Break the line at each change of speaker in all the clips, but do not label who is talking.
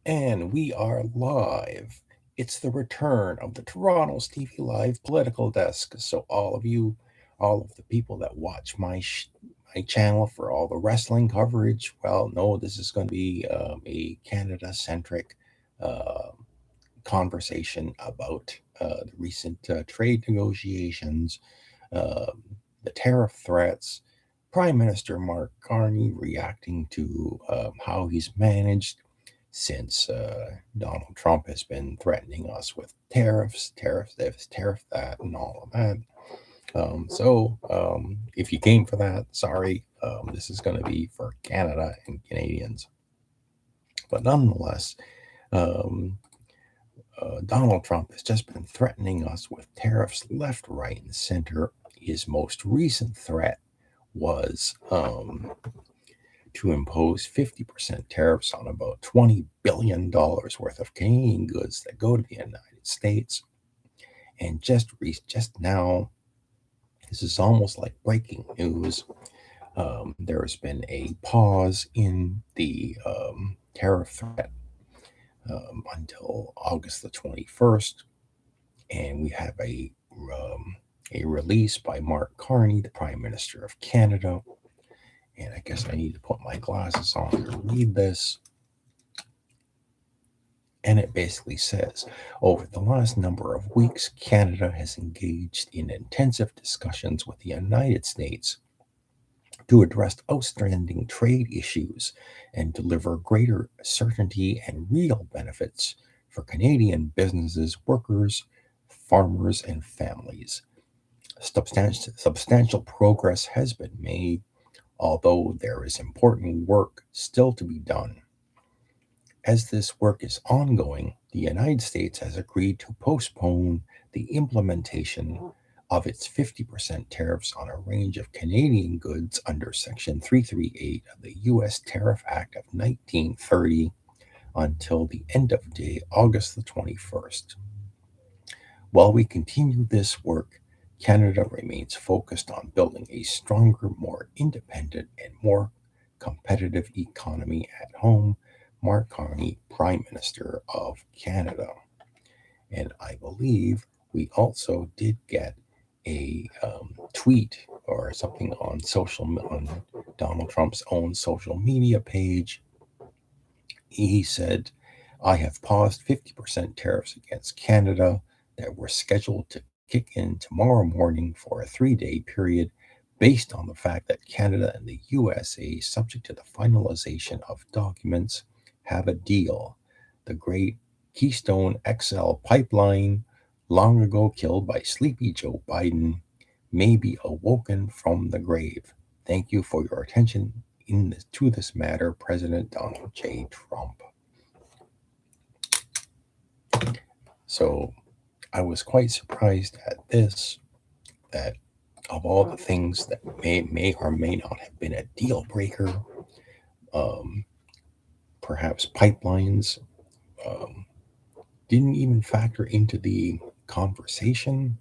And we are live. It's the return of the Toronto Stevie Live political desk. So all of the people that watch my channel for all the wrestling coverage, well, no, this is going to be a Canada-centric uh, conversation about the recent trade negotiations, uh, the tariff threats, Prime Minister Mark Carney reacting to how he's managed since Donald Trump has been threatening us with tariff this, tariff that, and all of that. If you came for that, sorry, this is going to be for Canada and Canadians. But nonetheless, um, Donald Trump has just been threatening us with tariffs left, right, and center. His most recent threat was to impose 50% tariffs on about $20 billion worth of Canadian goods that go to the United States. And just now, this is almost like breaking news. There has been a pause in the tariff threat until August the 21st. And we have a release by Mark Carney, the Prime Minister of Canada. And I guess I need to put my glasses on to read this. And it basically says, over the last number of weeks, Canada has engaged in intensive discussions with the United States to address outstanding trade issues and deliver greater certainty and real benefits for Canadian businesses, workers, farmers, and families. Substantial progress has been made, although there is important work still to be done. As this work is ongoing, the United States has agreed to postpone the implementation of its 50% tariffs on a range of Canadian goods under Section 338 of the U.S. Tariff Act of 1930 until the end of day August the 21st. While we continue this work, Canada remains focused on building a stronger, more independent, and more competitive economy at home. Mark Carney, Prime Minister of Canada. And I believe we also did get a tweet or something on Donald Trump's own social media page. He said, I have paused 50% tariffs against Canada that were scheduled to kick in tomorrow morning for a 3-day period based on the fact that Canada and the USA, subject to the finalization of documents, have a deal. The great Keystone XL pipeline, long ago killed by sleepy Joe Biden, may be awoken from the grave. Thank you for your attention to this matter, President Donald J. Trump. So I was quite surprised at this, that of all the things that may or may not have been a deal breaker, um, perhaps pipelines didn't even factor into the conversation.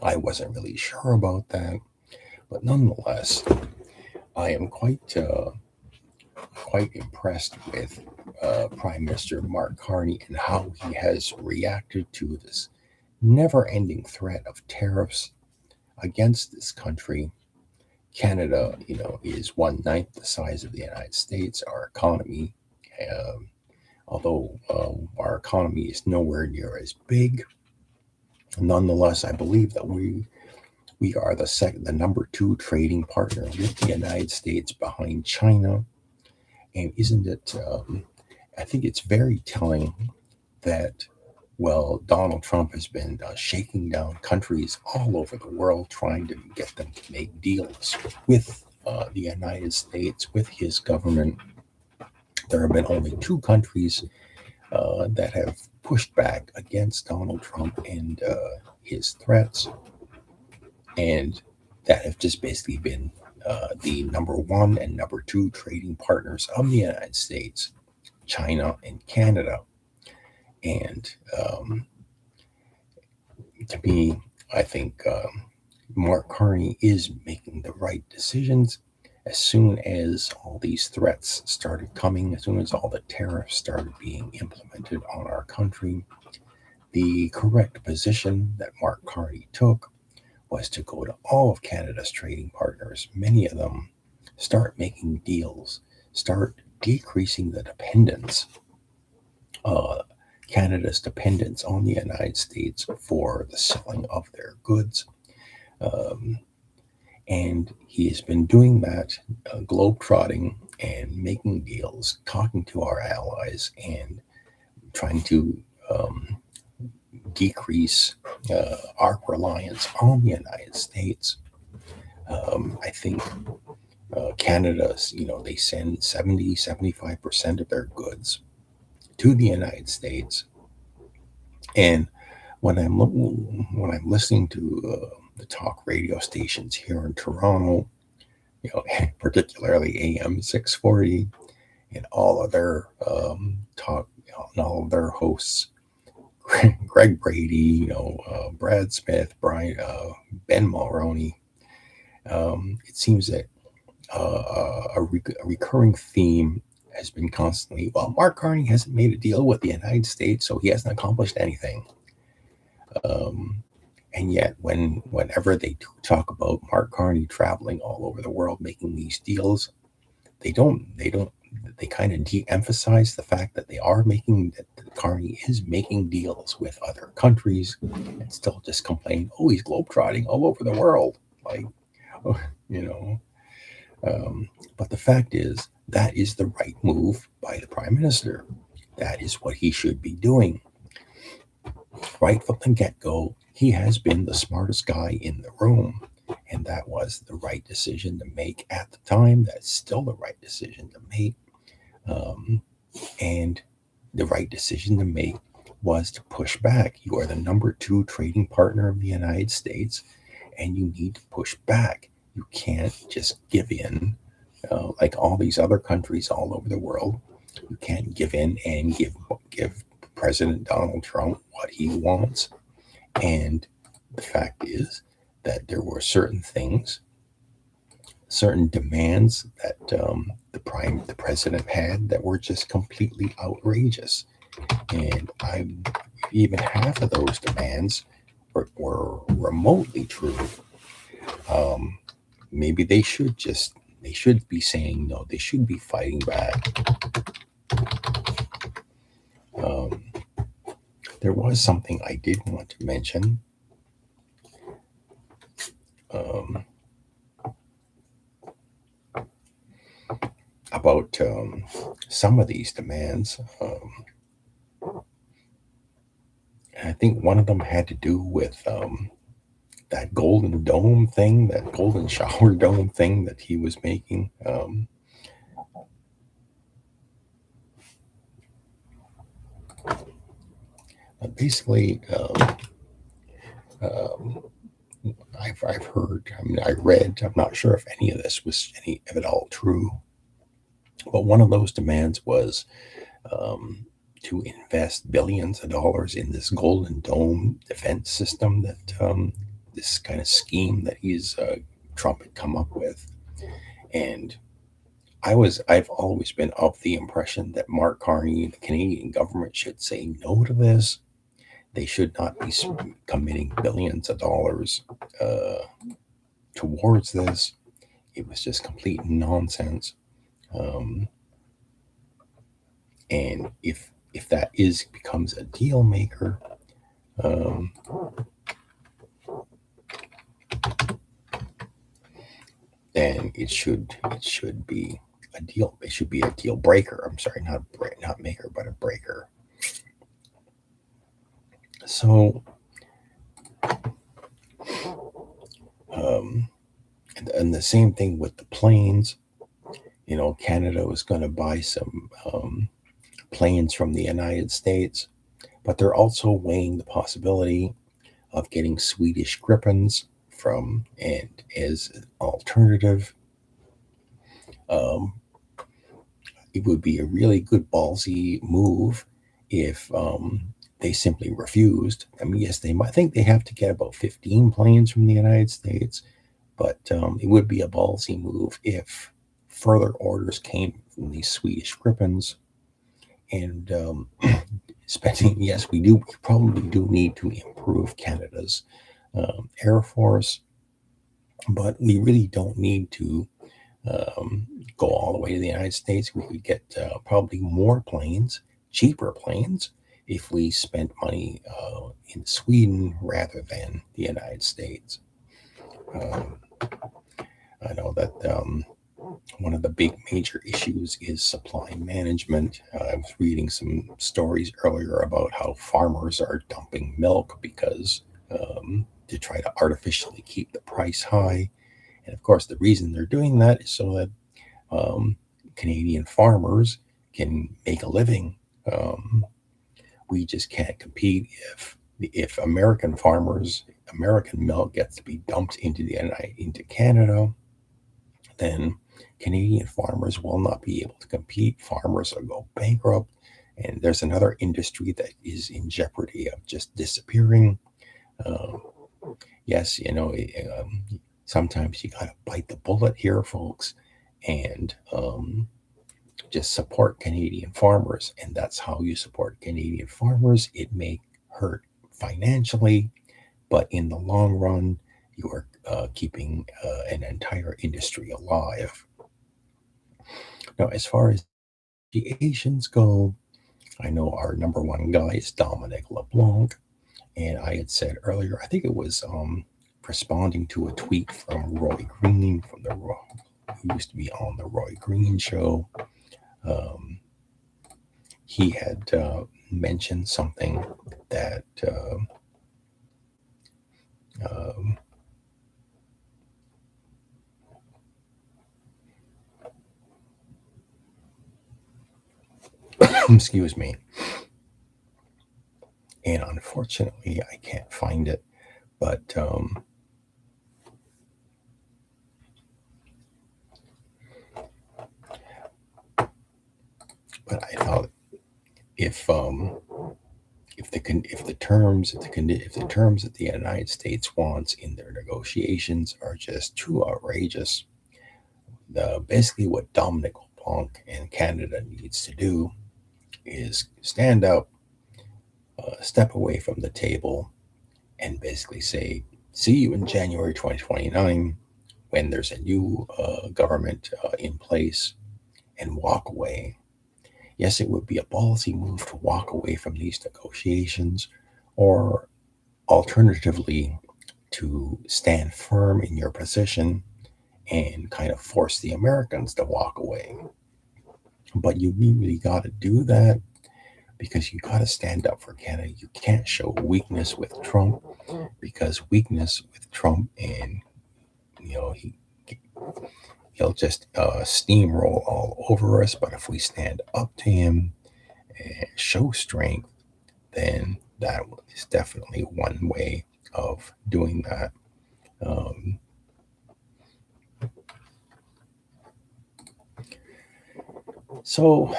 I wasn't really sure about that, but nonetheless, I am quite impressed with Prime Minister Mark Carney and how he has reacted to this never-ending threat of tariffs against this country. Canada, is 1/9 the size of the United States. Our economy, although our economy is nowhere near as big, nonetheless, I believe that we are the number two trading partner with the United States behind China. And isn't it? I think it's very telling that, well, Donald Trump has been shaking down countries all over the world, trying to get them to make deals with the United States, with his government. There have been only two countries that have pushed back against Donald Trump and his threats, and that have just basically been the number one and number two trading partners of the United States, China and Canada. And to me, I think Mark Carney is making the right decisions, As soon as all these threats started coming, as soon as all the tariffs started being implemented on our country, the correct position that Mark Carney took was to go to all of Canada's trading partners, many of them, start making deals, start decreasing the dependence, uh, Canada's dependence on the United States for the selling of their goods. Um, and he has been doing that, globetrotting and making deals, talking to our allies, and trying to um, decrease our reliance on the United States. I think Canada's, they send 75% of their goods to the United States. And when I'm listening to the talk radio stations here in Toronto, particularly AM 640, and all of their talk, and all of their hosts, Greg Brady, Brad Smith, Brian, Ben Mulroney. It seems that a recurring theme has been constantly, well, Mark Carney hasn't made a deal with the United States, so he hasn't accomplished anything. Um, and yet, whenever they talk about Mark Carney traveling all over the world making these deals, they kind of de-emphasize the fact that Carney is making deals with other countries, and still just complain, oh, he's globetrotting all over the world, like, you know. But the fact is, that is the right move by the Prime Minister. That is what he should be doing. Right from the get-go, he has been the smartest guy in the room, and that was the right decision to make at the time. That's still the right decision to make. And the right decision to make was to push back. You are the number 2 trading partner of the United States, and you need to push back. You can't just give in like all these other countries all over the world. You can't give in and give President Donald Trump what he wants. And the fact is that there were certain things, certain demands that the president had that were just completely outrageous. And even half of those demands were remotely true. Maybe they should be saying no. They should be fighting back. There was something I did want to mention. About some of these demands. I think one of them had to do with that golden dome thing, that golden shower dome thing that he was making. Basically, I've heard, I read, I'm not sure if any of this was any of it all true, but one of those demands was to invest billions of dollars in this golden dome defense system that this kind of scheme that Trump had come up with. And I've always been of the impression that Mark Carney and the Canadian government should say no to this. They should not be committing billions of dollars towards this. It was just complete nonsense. And if that becomes a deal maker, then it should be a deal. It should be a deal breaker. I'm sorry, not maker, but a breaker. So, and the same thing with the planes. Canada was going to buy some planes from the United States, but they're also weighing the possibility of getting Swedish Gripens and as an alternative. It would be a really good ballsy move if they simply refused. I mean, yes, I think they have to get about 15 planes from the United States, but it would be a ballsy move if further orders came from these Swedish grippins, and spending. Yes, we probably do need to improve Canada's Air Force, but we really don't need to um, go all the way to the United States. We could get probably more planes, cheaper planes, if we spent money in Sweden rather than the United States. Um, I know that one of the big major issues is supply management. I was reading some stories earlier about how farmers are dumping milk because to try to artificially keep the price high. And of course, the reason they're doing that is so that um, Canadian farmers can make a living. Um, we just can't compete if American farmers, American milk gets to be dumped into Canada, then Canadian farmers will not be able to compete. Farmers will go bankrupt, and there's another industry that is in jeopardy of just disappearing. Um, yes, sometimes you got to bite the bullet here, folks, and just support Canadian farmers. And that's how you support Canadian farmers. It may hurt financially, but in the long run, you are keeping an entire industry alive. Now, as far as negotiations go, I know our number one guy is Dominic LeBlanc. And I had said earlier, I think it was responding to a tweet from Roy Green, who used to be on the Roy Green show. Um, he had mentioned something that um, excuse me, and unfortunately I can't find it, but I thought if the terms that the United States wants in their negotiations are just too outrageous, basically what Dominic LeBlanc and Canada needs to do is stand up, step away from the table, and basically say, "See you in January 2029 when there's a new government in place," and walk away. Yes, it would be a ballsy move to walk away from these negotiations, or alternatively, to stand firm in your position and kind of force the Americans to walk away. But you really got to do that because you got to stand up for Canada. You can't show weakness with Trump, because weakness with Trump, and you know he'll just steamroll all over us. But if we stand up to him and show strength, then that is definitely one way of doing that. Um, so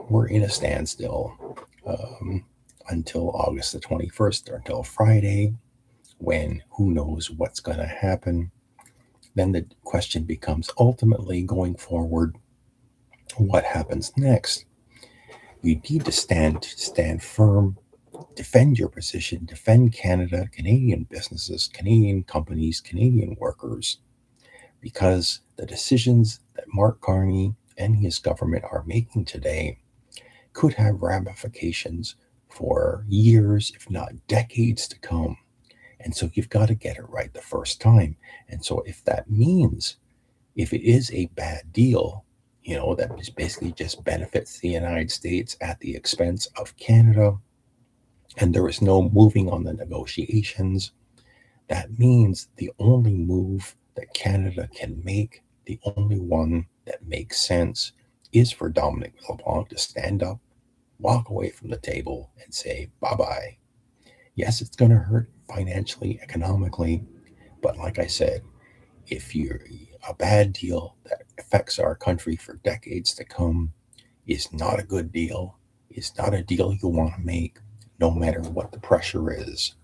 we're in a standstill um, until August the 21st, or until Friday, when who knows what's going to happen. Then the question becomes, ultimately going forward, what happens next? You need to stand firm, defend your position, defend Canada, Canadian businesses, Canadian companies, Canadian workers, because the decisions that Mark Carney and his government are making today could have ramifications for years, if not decades to come. And so you've got to get it right the first time. And so if that means, if it is a bad deal, that basically just benefits the United States at the expense of Canada, and there is no moving on the negotiations, that means the only move that Canada can make, the only one that makes sense, is for Dominic LeBlanc to stand up, walk away from the table, and say bye bye. Yes, it's going to hurt financially, economically, but like I said, if you're a bad deal that affects our country for decades to come, is not a good deal, is not a deal you want to make, no matter what the pressure is.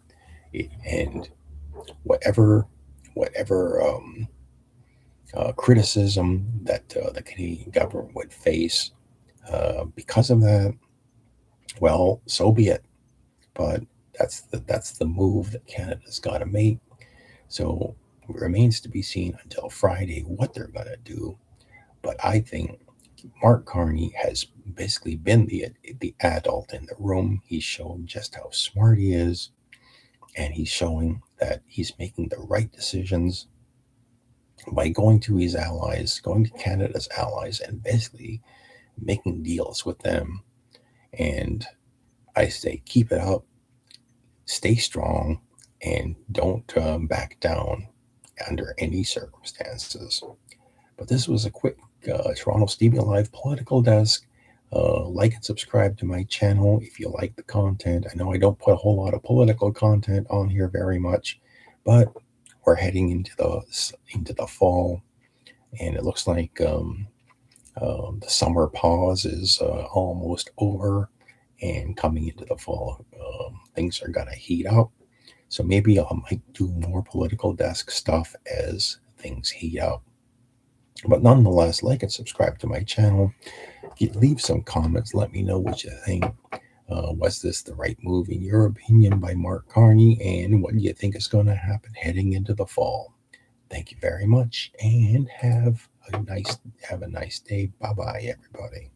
And whatever criticism that the Canadian government would face because of that, well, so be it. But that's the move that Canada's got to make. So it remains to be seen until Friday what they're going to do. But I think Mark Carney has basically been the adult in the room. He's shown just how smart he is, and he's showing that he's making the right decisions by going to his allies, going to Canada's allies, and basically making deals with them. And I say, keep it up, stay strong, and don't back down under any circumstances. But this was a quick Toronto Stevie Live political desk. Like and subscribe to my channel if you like the content. I know I don't put a whole lot of political content on here very much, but we're heading into the fall, and it looks like the summer pause is almost over, and coming into the fall, things are gonna heat up. So maybe I might do more political desk stuff as things heat up. But nonetheless, like and subscribe to my channel. Leave some comments. Let me know what you think. Was this the right move in your opinion by Mark Carney? And what do you think is going to happen heading into the fall? Thank you very much, and have a nice day. Bye bye, everybody.